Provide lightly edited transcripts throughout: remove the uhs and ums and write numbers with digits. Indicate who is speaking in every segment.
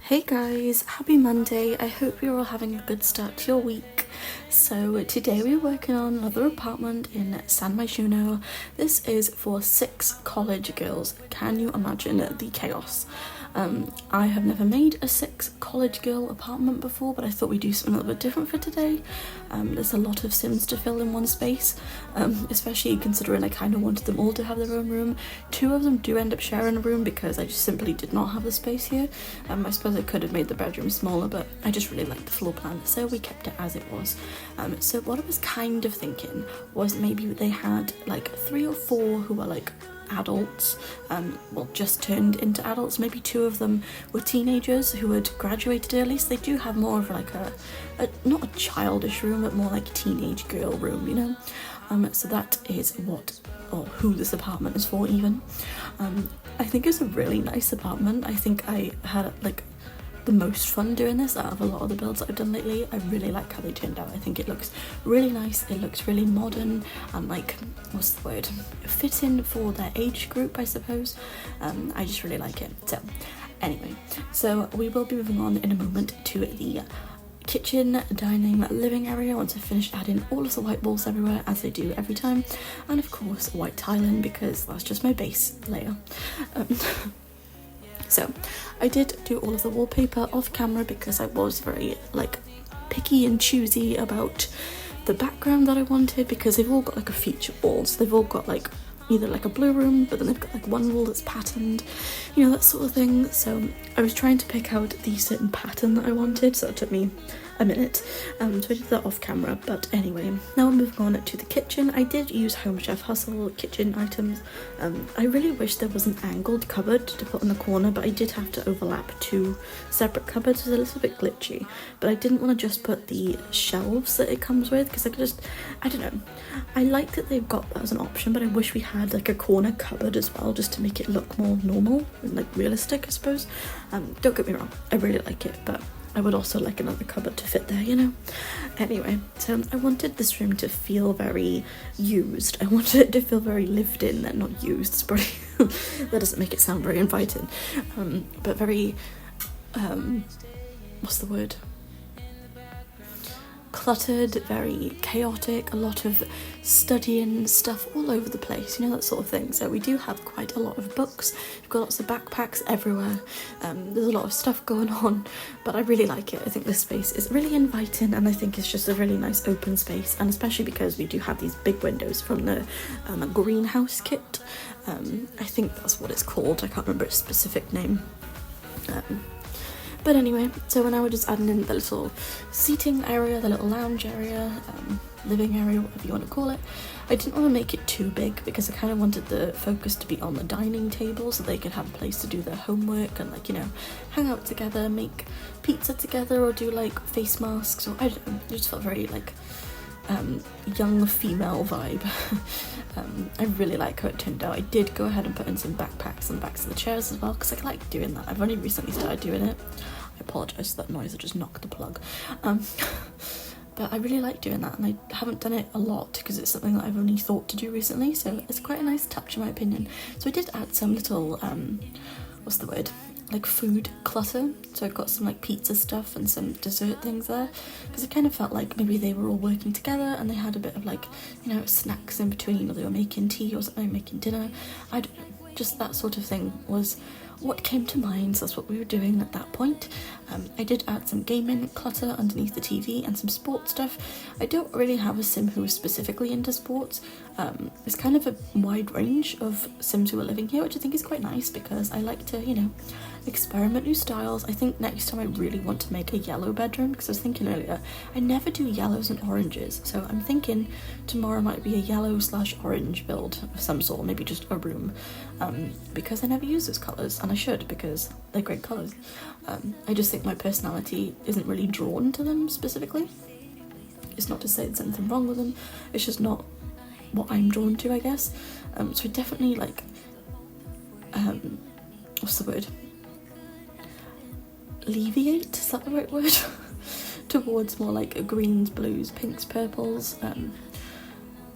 Speaker 1: Hey guys, happy Monday. I hope you're all having a good start to your week. So today we're working on another apartment in San Myshuno. This is for 6 college girls. Can you imagine the chaos? I have never made a 6 college girl apartment before, but I thought we'd do something a little bit different for today. There's a lot of Sims to fill in one space, especially considering I kind of wanted them all to have their own room. 2 of them do end up sharing a room because I just simply did not have the space here. I suppose I could have made the bedroom smaller, but I just really liked the floor plan, so we kept it as it was. So what I was kind of thinking was maybe they had like 3 or 4 who were like adults, just turned into adults. Maybe 2 of them were teenagers who had graduated early, so they do have more of like a not a childish room, but more like a teenage girl room, you know. So that is what or who this apartment is for even. I think it's a really nice apartment. I think I had like the most fun doing this out of a lot of the builds that I've done lately. I really like how they turned out. I think it looks really nice, it looks really modern and like, what's the word, fitting for their age group, I suppose. I just really like it. So anyway, so we will be moving on in a moment to the kitchen, dining, living area once I've finished adding all of the white walls everywhere, as I do every time, and of course white tiling because that's just my base layer. So I did do all of the wallpaper off camera because I was very like picky and choosy about the background that I wanted, because they've all got like a feature wall, so they've all got like either like a blue room, but then they've got like one wall that's patterned, you know, that sort of thing. So I was trying to pick out the certain pattern that I wanted, so it took me a minute, so I did that off camera. But anyway, now I'm moving on to the kitchen. I did use Home Chef Hustle kitchen items. I really wish there was an angled cupboard to put in the corner, but I did have to overlap 2 separate cupboards. It's a little bit glitchy, but I didn't want to just put the shelves that it comes with, because I don't know, I like that they've got that as an option, but I wish we had like a corner cupboard as well, just to make it look more normal and like realistic, I suppose. Don't get me wrong, I really like it, but I would also like another cupboard to fit there, you know. Anyway, so I wanted this room to feel very used. I wanted it to feel very lived in and not used. Sporty. That doesn't make it sound very inviting, but very what's the word, cluttered, very chaotic, a lot of studying stuff all over the place, you know, that sort of thing. So we do have quite a lot of books, we've got lots of backpacks everywhere, there's a lot of stuff going on, but I really like it. I think this space is really inviting, and I think it's just a really nice open space, and especially because we do have these big windows from the greenhouse kit. I think that's what it's called, I can't remember its specific name. But anyway, so now we're just adding in the little seating area, the little lounge area, living area, whatever you want to call it. I didn't want to make it too big because I kind of wanted the focus to be on the dining table, so they could have a place to do their homework and, like, you know, hang out together, make pizza together, or do like face masks, or I don't know, it just felt very like young female vibe. I really like how it turned out. I did go ahead and put in some backpacks on the backs of the chairs as well, because I like doing that. I've only recently started doing it. I apologise for that noise, I just knocked the plug. But I really like doing that, and I haven't done it a lot because it's something that I've only thought to do recently, so it's quite a nice touch in my opinion. So I did add some little, what's the word, like food clutter. So I've got some like pizza stuff and some dessert things there, because I kind of felt like maybe they were all working together and they had a bit of like, you know, snacks in between, or they were making tea or something, making dinner. I don't know, just that sort of thing was what came to mind, so that's what we were doing at that point. I did add some gaming clutter underneath the TV and some sports stuff. I don't really have a sim who is specifically into sports. It's kind of a wide range of sims who are living here, which I think is quite nice, because I like to, you know, experiment new styles. I think next time I really want to make a yellow bedroom, because I was thinking earlier, I never do yellows and oranges, so I'm thinking tomorrow might be a yellow/orange build of some sort, maybe just a room, because I never use those colours, and I should, because they're great colours. I just think my personality isn't really drawn to them specifically. It's not to say there's anything wrong with them, it's just not what I'm drawn to, I guess. So I definitely like, what's the word? Alleviate, is that the right word? Towards more like greens, blues, pinks, purples.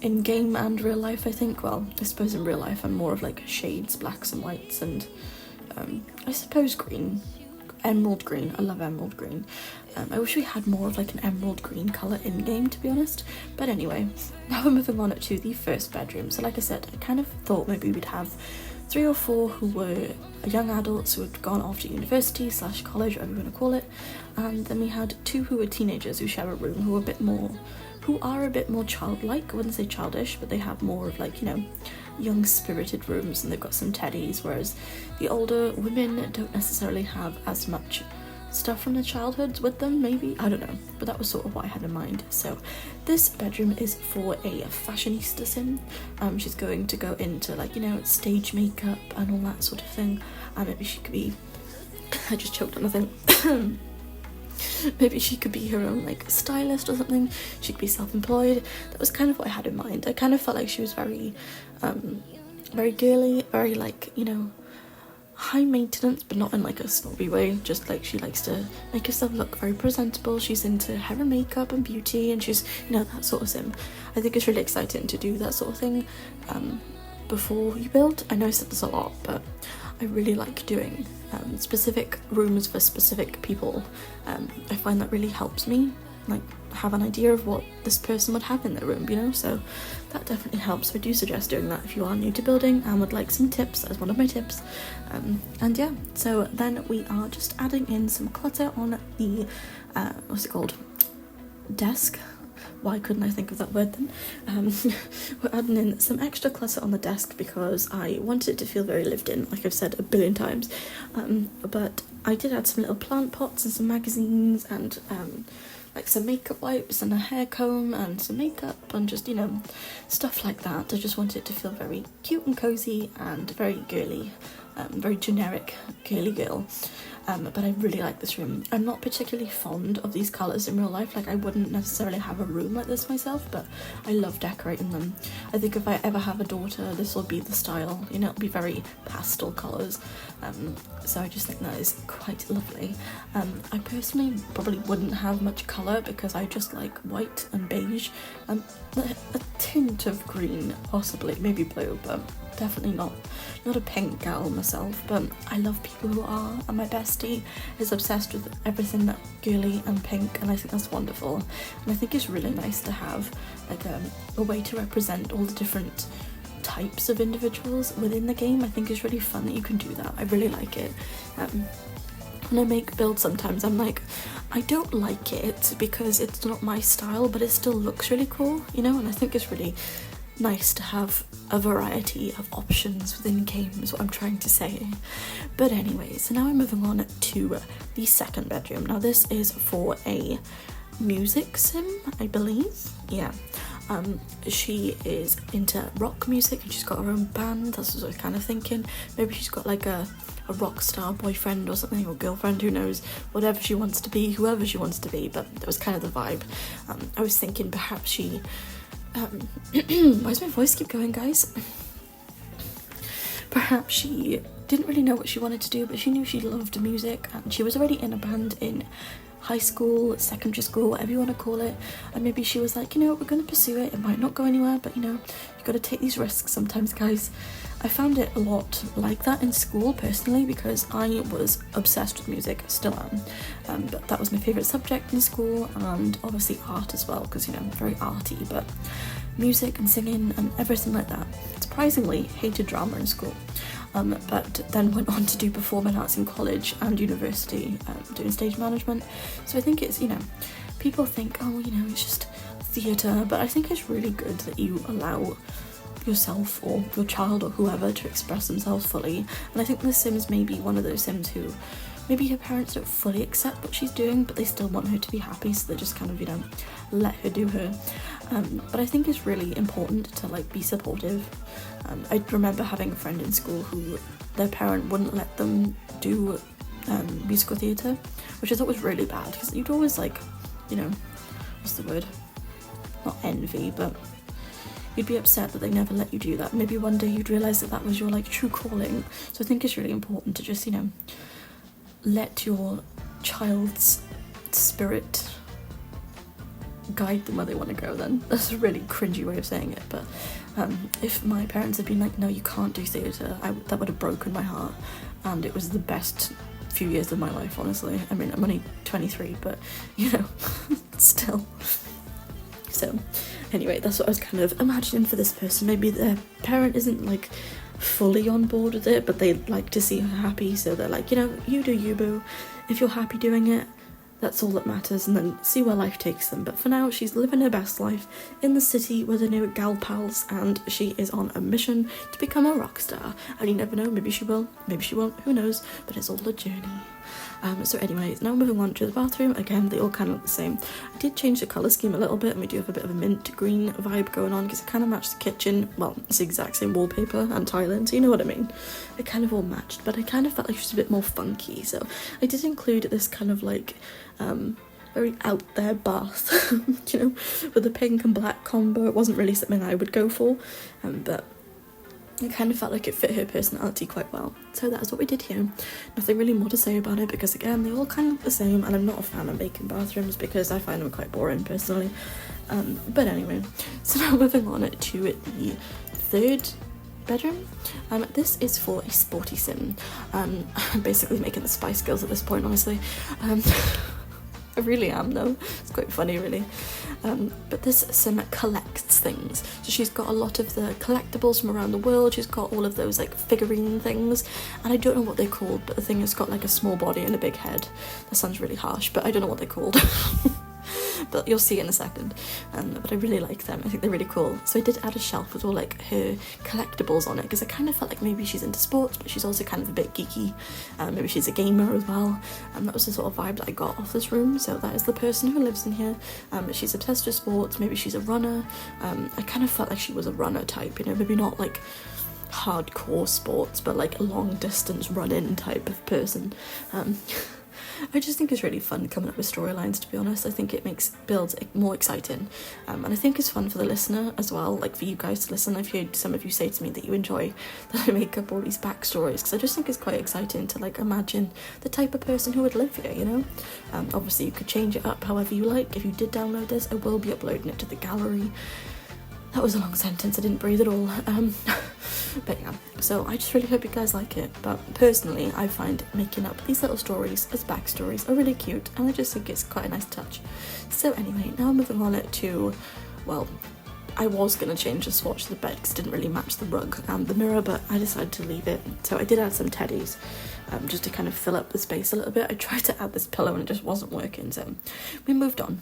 Speaker 1: In game and real life, I think. Well, I suppose in real life I'm more of like shades, blacks and whites, and I suppose green emerald green. I love emerald green. I wish we had more of like an emerald green colour in game, to be honest. But anyway, now we're moving on to the first bedroom. So like I said, I kind of thought maybe we'd have 3 or 4 who were young adults who had gone off to university / college, whatever you want to call it, and then we had 2 who were teenagers who share a room who are a bit more childlike. I wouldn't say childish, but they have more of like, you know, young spirited rooms, and they've got some teddies, whereas the older women don't necessarily have as much stuff from their childhoods with them, maybe, I don't know, but that was sort of what I had in mind. So this bedroom is for a fashionista sim. She's going to go into like, you know, stage makeup and all that sort of thing. Maybe she could be, I just choked on a thing. Maybe she could be her own like stylist or something. She could be self-employed. That was kind of what I had in mind. I kind of felt like she was very very girly, very like, you know, high maintenance, but not in like a snobby way, just like she likes to make herself look very presentable. She's into hair and makeup and beauty, and she's, you know, that sort of sim. I think it's really exciting to do that sort of thing before you build. I know I said this a lot, but I really like doing specific rooms for specific people. I find that really helps me like have an idea of what this person would have in their room, you know, so that definitely helps. So I do suggest doing that if you are new to building and would like some tips. As one of my tips. And yeah, so then we are just adding in some clutter on the what's it called, desk. Why couldn't I think of that word then? We're adding in some extra clutter on the desk because I wanted it to feel very lived in, like I've said a billion times. But I did add some little plant pots and some magazines and like some makeup wipes and a hair comb and some makeup and just, you know, stuff like that. I just wanted it to feel very cute and cozy and very girly, very generic girly girl. But I really like this room. I'm not particularly fond of these colours in real life. Like, I wouldn't necessarily have a room like this myself, but I love decorating them. I think if I ever have a daughter, this will be the style, you know, it'll be very pastel colours. So I just think that is quite lovely. I personally probably wouldn't have much colour because I just like white and beige, a tint of green, possibly, maybe blue, but definitely not a pink gal myself. But I love people who are, and my bestie is obsessed with everything that's girly and pink, and I think that's wonderful. And I think it's really nice to have like a way to represent all the different types of individuals within the game. I think it's really fun that you can do that. I really like it. When I make builds sometimes I'm like, I don't like it because it's not my style, but it still looks really cool, you know, and I think it's really nice to have a variety of options within games, is what I'm trying to say. But anyway, so now I'm moving on to the second bedroom. Now this is for a music sim, I believe. Yeah. She is into rock music and she's got her own band. That's what I was kind of thinking. Maybe she's got like a rock star boyfriend or something, or girlfriend, who knows, whatever she wants to be, whoever she wants to be, but that was kind of the vibe. I was thinking perhaps she why does my voice keep going, guys? Perhaps she didn't really know what she wanted to do, but she knew she loved music, and she was already in a band in high school, secondary school, whatever you want to call it, and maybe she was like, you know, we're going to pursue it, it might not go anywhere, but you know, you got to take these risks sometimes, guys. I found it a lot like that in school personally, because I was obsessed with music, still am, but that was my favourite subject in school, and obviously art as well, because, you know, I'm very arty, but music and singing and everything like that. Surprisingly, hated drama in school, but then went on to do performing arts in college and university, doing stage management. So I think it's, you know, people think, oh, you know, it's just theatre, but I think it's really good that you allow yourself or your child or whoever to express themselves fully. And I think the Sims may be one of those Sims who maybe her parents don't fully accept what she's doing, but they still want her to be happy, so they just kind of, you know, let her do her. But I think it's really important to like be supportive. I remember having a friend in school who their parent wouldn't let them do musical theatre, which I thought was really bad, because you'd always like, you know, what's the word? Not envy, but you'd be upset that they never let you do that. Maybe one day you'd realise that that was your like true calling. So I think it's really important to just, you know, let your child's spirit guide them where they want to go. Then that's a really cringy way of saying it, but if my parents had been like, no, you can't do theatre, that would have broken my heart, and it was the best few years of my life, honestly. I mean, I'm only 23, but, you know, still. So, anyway, that's what I was kind of imagining for this person. Maybe their parent isn't, like, fully on board with it, but they'd like to see her happy, so they're like, you know, you do you, boo. If you're happy doing it, that's all that matters, and then see where life takes them. But for now, she's living her best life in the city with her new gal pals, and she is on a mission to become a rock star. And you never know, maybe she will, maybe she won't, who knows, but it's all a journey. So anyways, now moving on to the bathroom. Again, they all kind of look the same. I did change the colour scheme a little bit, and we do have a bit of a mint green vibe going on, because it kind of matched the kitchen. Well, it's the exact same wallpaper and tiling, so you know what I mean. It kind of all matched, but I kind of felt like it was a bit more funky, so I did include this kind of like very out there bath, you know, with the pink and black combo. It wasn't really something I would go for, but I kind of felt like it fit her personality quite well. So that is what we did here. Nothing really more to say about it, because again, they all kind of look the same, and I'm not a fan of making bathrooms because I find them quite boring personally. But anyway, so now moving on to the third bedroom. This is for a sporty sim. I'm basically making the Spice Girls at this point, honestly. I really am though, it's quite funny really. But this sim collects things, so she's got a lot of the collectibles from around the world. She's got all of those like figurine things, and I don't know what they're called, but the thing has got like a small body and a big head. That sounds really harsh, but I don't know what they're called. But you'll see in a second. But I really like them. I think they're really cool. So I did add a shelf with all like her collectibles on it, because I kind of felt like maybe she's into sports, but she's also kind of a bit geeky. Maybe she's a gamer as well. And that was the sort of vibe that I got off this room. So that is the person who lives in here. She's obsessed with sports. Maybe she's a runner. I kind of felt like she was a runner type, you know, maybe not like hardcore sports, but like a long distance run-in type of person. I just think it's really fun coming up with storylines, to be honest. I think it builds it more exciting, and I think it's fun for the listener as well, like for you guys to listen. I've heard some of you say to me that you enjoy that I make up all these backstories, because I just think it's quite exciting to like imagine the type of person who would live here, you know. Obviously you could change it up however you like. If you did download this, I will be uploading it to the gallery. That was a long sentence, I didn't breathe at all. But yeah, so I just really hope you guys like it. But personally, I find making up these little stories as backstories are really cute, and I just think it's quite a nice touch. So anyway, now moving on to, well, I was going to change the swatch of the bed because it didn't really match the rug and the mirror, but I decided to leave it. So I did add some teddies, just to kind of fill up the space a little bit. I tried to add this pillow and it just wasn't working, so we moved on.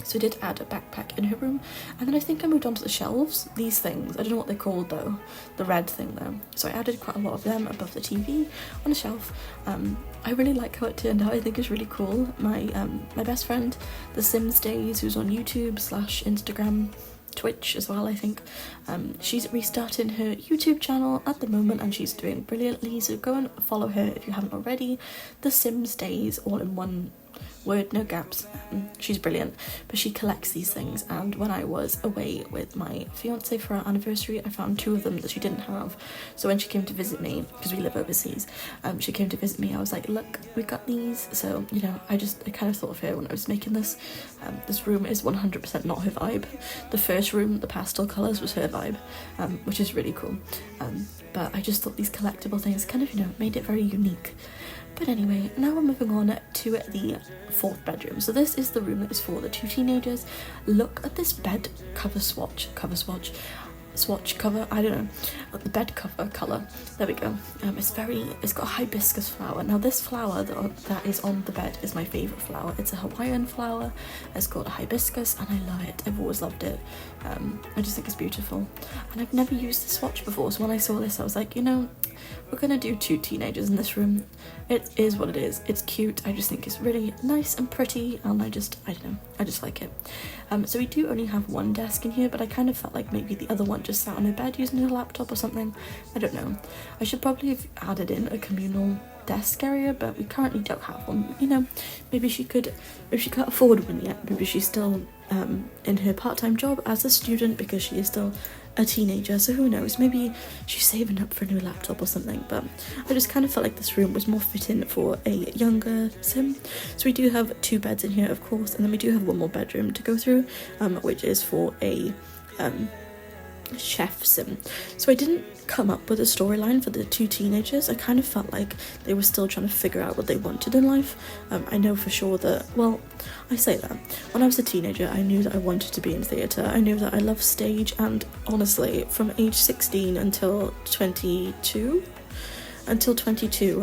Speaker 1: So I did add a backpack in her room, and then I think I moved on to the shelves. These things, I don't know what they're called though, the red thing there. So I added quite a lot of them above the TV on a shelf. I really like how it turned out. I think it's really cool. My best friend, The Sims Days, who's on YouTube / Instagram, Twitch as well, I think. She's restarting her YouTube channel at the moment, and she's doing brilliantly, so go and follow her if you haven't already. The Sims Days, all in one word, no gaps. She's brilliant, but she collects these things, and when I was away with my fiance for our anniversary, I found 2 of them that she didn't have. So when she came to visit me, because we live overseas, she came to visit me, I was like, look, we got these. So, you know, I kind of thought of her when I was making this. This room is 100% not her vibe. The first room, the pastel colours, was her vibe, which is really cool. But I just thought these collectible things kind of, you know, made it very unique. But anyway, now we're moving on to the 4th bedroom. So this is the room that is for the 2 teenagers. Look at this bed cover swatch cover, I don't know, the bed cover colour. There we go. It's got a hibiscus flower. Now this flower that is on the bed is my favourite flower. It's a Hawaiian flower. It's called a hibiscus, and I love it. I've always loved it. I just think it's beautiful. And I've never used the swatch before, so when I saw this I was like, you know, we're gonna do 2 teenagers in this room. It is what it is. It's cute. I just think it's really nice and pretty, and I don't know, I just like it. So we do only have 1 desk in here, but I kind of felt like maybe the other one just sat on her bed using her laptop or something. I don't know. I should probably have added in a communal desk area, but we currently don't have one. You know, maybe she can't afford one yet. Maybe she's still in her part-time job as a student, because she is still a teenager, so who knows, maybe she's saving up for a new laptop or something. But I just kind of felt like this room was more fitting for a younger sim. So we do have 2 beds in here, of course, and then we do have 1 more bedroom to go through, which is for a chef sim. So I didn't come up with a storyline for the two teenagers. I kind of felt like they were still trying to figure out what they wanted in life. I know for sure that, well, I say that when I was a teenager I knew that I wanted to be in theatre. I knew that I loved stage, and honestly from age 16 until 22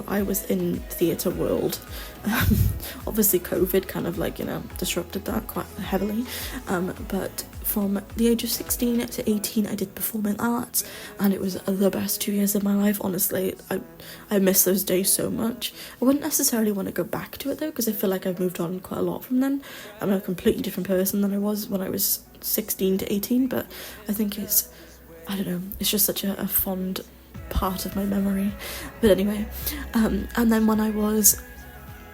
Speaker 1: I was in theatre world. Obviously COVID kind of like, you know, disrupted that quite heavily, but from the age of 16 to 18 I did performing arts, and it was the best 2 years of my life. Honestly, I miss those days so much. I wouldn't necessarily want to go back to it though, because I feel like I've moved on quite a lot from then. I'm a completely different person than I was when I was 16 to 18, but I think it's, I don't know, it's just such a fond part of my memory. But anyway, and then when I was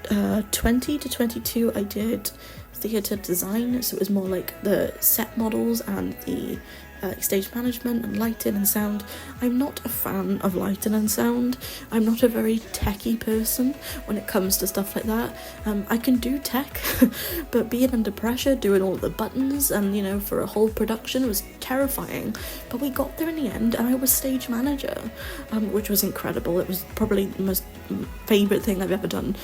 Speaker 1: 20 to 22 I did theatre design, so it was more like the set models and the stage management and lighting and sound. I'm not a fan of lighting and sound. I'm not a very techie person when it comes to stuff like that. I can do tech, but being under pressure, doing all the buttons and, you know, for a whole production was terrifying. But we got there in the end, and I was stage manager, which was incredible. It was probably the most favourite thing I've ever done.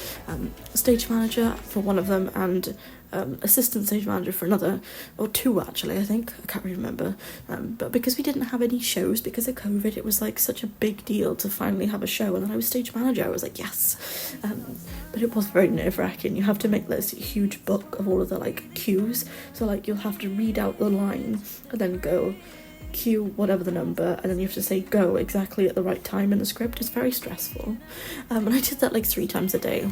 Speaker 1: Stage manager for one of them, and assistant stage manager for another, or two actually, I think, I can't really remember, but because we didn't have any shows because of COVID, it was like such a big deal to finally have a show, and then I was stage manager. I was like, yes. But it was very nerve-wracking. You have to make this huge book of all of the like cues, so like you'll have to read out the line and then go cue whatever the number, and then you have to say go exactly at the right time in the script. It's very stressful, and I did that like 3 times a day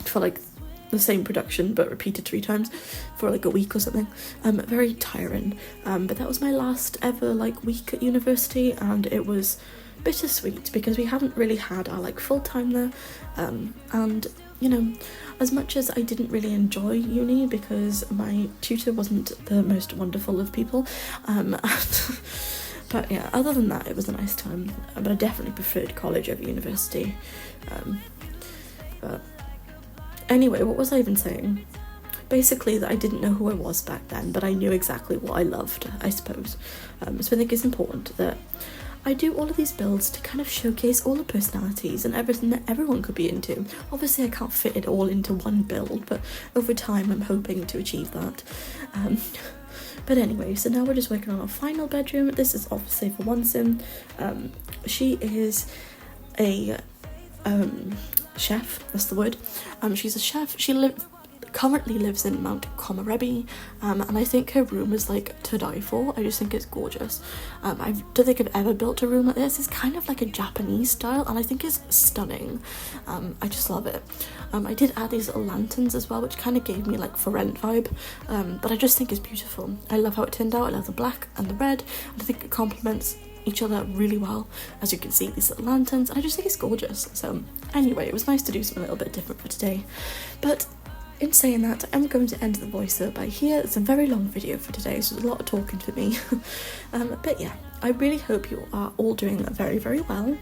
Speaker 1: for like the same production but repeated 3 times for like a week or something. Very tiring, but that was my last ever like week at university, and it was bittersweet because we haven't really had our like full time there, and you know, as much as I didn't really enjoy uni because my tutor wasn't the most wonderful of people, but yeah, other than that it was a nice time. But I definitely preferred college over university. But anyway, what was I even saying? Basically that I didn't know who I was back then, but I knew exactly what I loved, I suppose. So I think it's important that I do all of these builds to kind of showcase all the personalities and everything that everyone could be into. Obviously I can't fit it all into one build, but over time I'm hoping to achieve that. But anyway, so now we're just working on our final bedroom. This is obviously for one sim. She is a chef, that's the word. She's a chef. She currently lives in Mount Komorebi, and I think her room is like to die for. I just think it's gorgeous. I don't think I've ever built a room like this. It's kind of like a Japanese style, and I think it's stunning. I just love it. I did add these little lanterns as well, which kind of gave me like for rent vibe, but I just think it's beautiful. I love how it turned out. I love the black and the red, and I think it complements each other really well. As you can see, these little lanterns, and I just think it's gorgeous. So anyway, it was nice to do something a little bit different for today. But in saying that, I'm going to end the voiceover by here. It's a very long video for today, so there's a lot of talking for me. But yeah, I really hope you are all doing very, very well.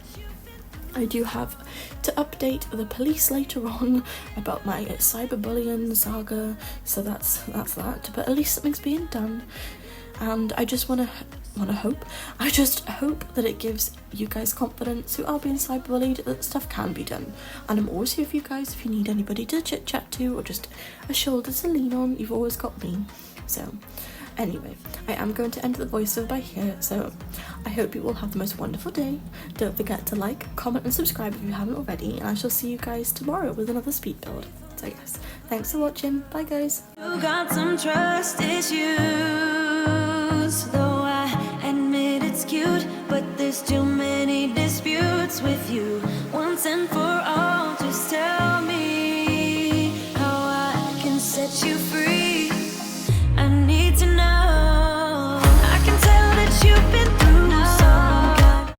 Speaker 1: I do have to update the police later on about my cyberbullying saga, so that's that. But at least something's being done, and I just I just hope that it gives you guys confidence who are being cyberbullied that stuff can be done. And I'm always here for you guys if you need anybody to chit chat to or just a shoulder to lean on. You've always got me. So anyway, I am going to end the voiceover by here, so I hope you all have the most wonderful day. Don't forget to like, comment and subscribe if you haven't already, and I shall see you guys tomorrow with another speed build. So yes, thanks for watching. Bye guys.
Speaker 2: You got some trust issues, though I admit it's cute, but there's too many disputes with you. Once and for all, just tell me how I can set you free.